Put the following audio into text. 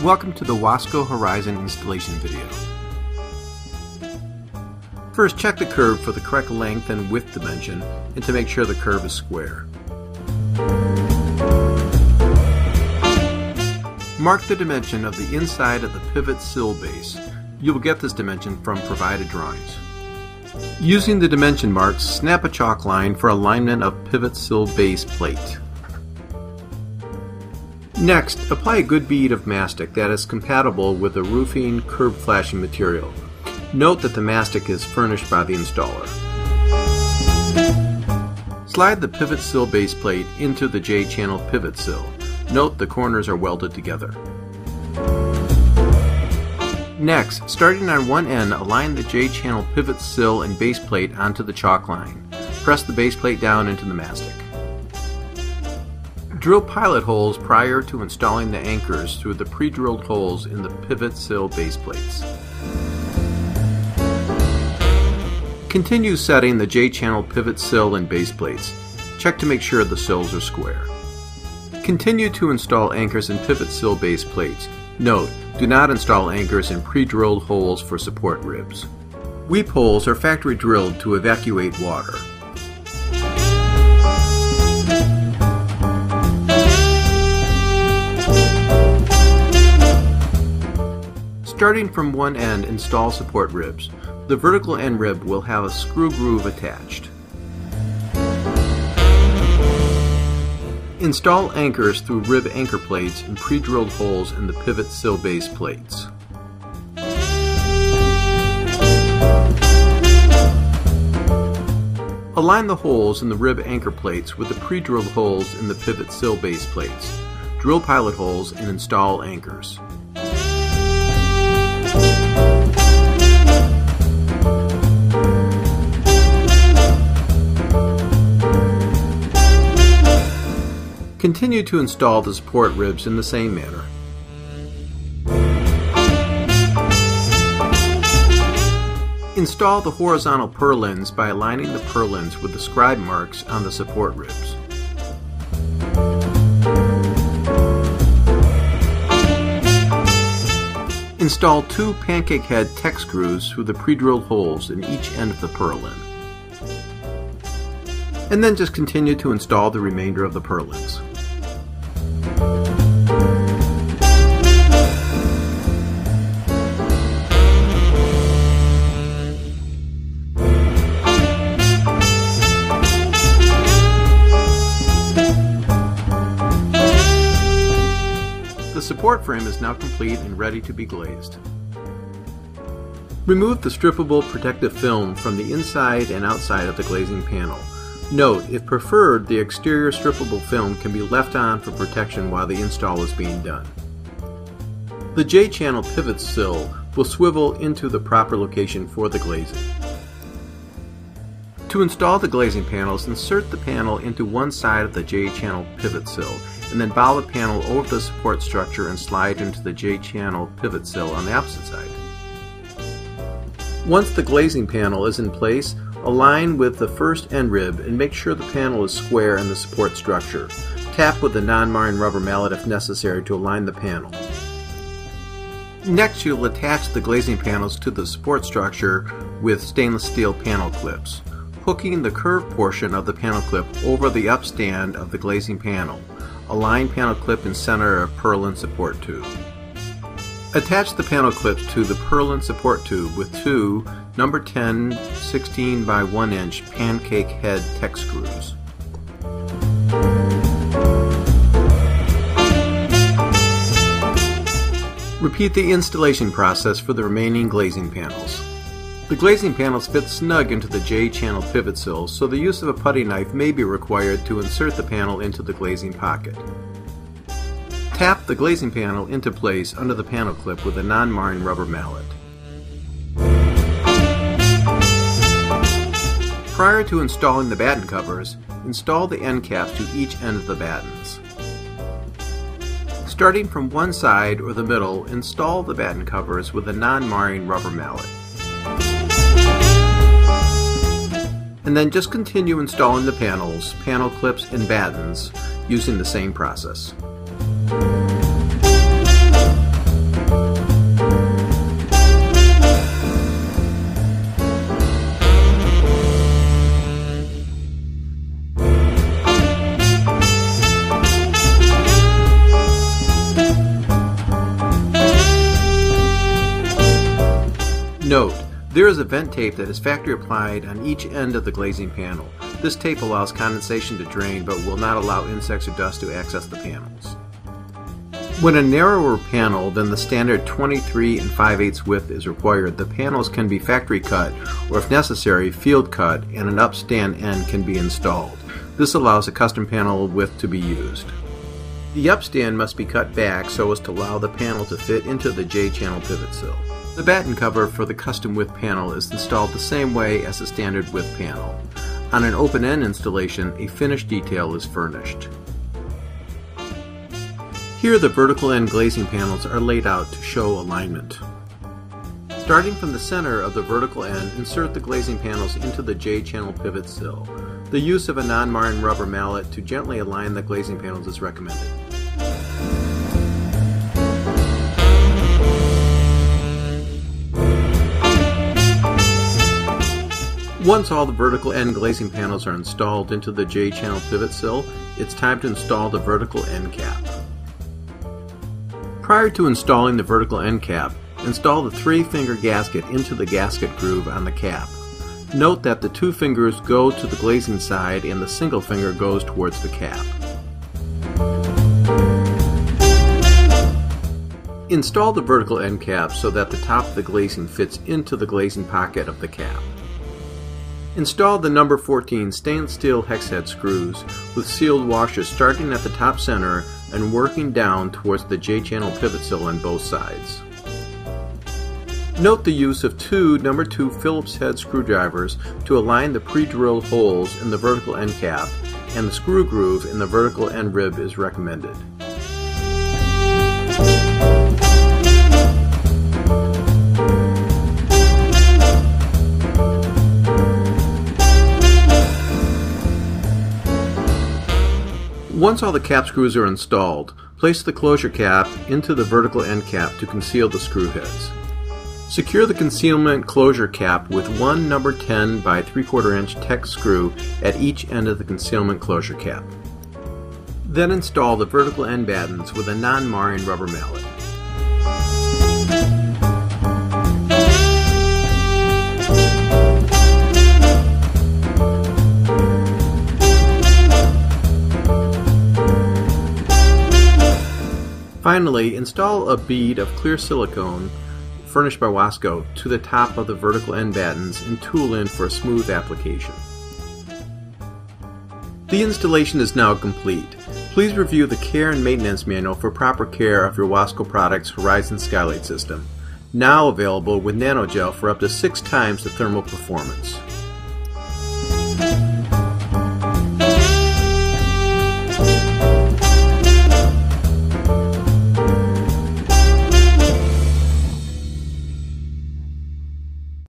Welcome to the Wasco Horizon installation video. First, check the curve for the correct length and width dimension and to make sure the curve is square. Mark the dimension of the inside of the pivot sill base. You will get this dimension from provided drawings. Using the dimension marks, snap a chalk line for alignment of pivot sill base plate. Next, apply a good bead of mastic that is compatible with the roofing curb flashing material. Note that the mastic is furnished by the installer. Slide the pivot sill base plate into the J-channel pivot sill. Note the corners are welded together. Next, starting on one end, align the J-channel pivot sill and base plate onto the chalk line. Press the base plate down into the mastic. Drill pilot holes prior to installing the anchors through the pre-drilled holes in the pivot sill base plates. Continue setting the J-channel pivot sill and base plates. Check to make sure the sills are square. Continue to install anchors in pivot sill base plates. Note, do not install anchors in pre-drilled holes for support ribs. Weep holes are factory drilled to evacuate water. Starting from one end, install support ribs. The vertical end rib will have a screw groove attached. Install anchors through rib anchor plates and pre-drilled holes in the pivot sill base plates. Align the holes in the rib anchor plates with the pre-drilled holes in the pivot sill base plates. Drill pilot holes and install anchors. Continue to install the support ribs in the same manner. Install the horizontal purlins by aligning the purlins with the scribe marks on the support ribs. Install two pancake head Tech screws through the pre-drilled holes in each end of the purlin. And then just continue to install the remainder of the purlins. The support frame is now complete and ready to be glazed. Remove the strippable protective film from the inside and outside of the glazing panel. Note, if preferred, the exterior strippable film can be left on for protection while the install is being done. The J-channel pivot sill will swivel into the proper location for the glazing. To install the glazing panels, insert the panel into one side of the J-channel pivot sill, and then bow the panel over the support structure and slide into the J-channel pivot sill on the opposite side. Once the glazing panel is in place, align with the first end rib and make sure the panel is square in the support structure. Tap with the non-marring rubber mallet if necessary to align the panel. Next, you'll attach the glazing panels to the support structure with stainless steel panel clips, hooking the curved portion of the panel clip over the upstand of the glazing panel. Align panel clip in center of purlin support tube. Attach the panel clips to the purlin support tube with two number 10 16 by 1 inch pancake head Tech screws. Repeat the installation process for the remaining glazing panels. The glazing panels fit snug into the J-channel pivot sill, so the use of a putty knife may be required to insert the panel into the glazing pocket. Tap the glazing panel into place under the panel clip with a non-marring rubber mallet. Prior to installing the batten covers, install the end caps to each end of the battens. Starting from one side or the middle, install the batten covers with a non-marring rubber mallet. And then just continue installing the panels, panel clips, and battens using the same process. There is a vent tape that is factory applied on each end of the glazing panel. This tape allows condensation to drain but will not allow insects or dust to access the panels. When a narrower panel than the standard 23 5/8 width is required, the panels can be factory cut or, if necessary, field cut, and an upstand end can be installed. This allows a custom panel width to be used. The upstand must be cut back so as to allow the panel to fit into the J-channel pivot sill. The batten cover for the custom width panel is installed the same way as the standard width panel. On an open-end installation, a finished detail is furnished. Here the vertical end glazing panels are laid out to show alignment. Starting from the center of the vertical end, insert the glazing panels into the J-channel pivot sill. The use of a non-marring rubber mallet to gently align the glazing panels is recommended. Once all the vertical end glazing panels are installed into the J-channel pivot sill, it's time to install the vertical end cap. Prior to installing the vertical end cap, install the 3-finger gasket into the gasket groove on the cap. Note that the 2 fingers go to the glazing side and the single finger goes towards the cap. Install the vertical end cap so that the top of the glazing fits into the glazing pocket of the cap. Install the number 14 stainless steel hex head screws with sealed washers starting at the top center and working down towards the J-channel pivot sill on both sides. Note the use of 2 number 2 Phillips head screwdrivers to align the pre-drilled holes in the vertical end cap, and the screw groove in the vertical end rib is recommended. Once all the cap screws are installed, place the closure cap into the vertical end cap to conceal the screw heads. Secure the concealment closure cap with 1 number 10 by 3/4 inch Tex screw at each end of the concealment closure cap. Then install the vertical end battens with a non-marring rubber mallet. Finally, install a bead of clear silicone furnished by Wasco to the top of the vertical end battens and tool in for a smooth application. The installation is now complete. Please review the care and maintenance manual for proper care of your Wasco Products Horizon Skylight system, now available with nanogel for up to 6 times the thermal performance.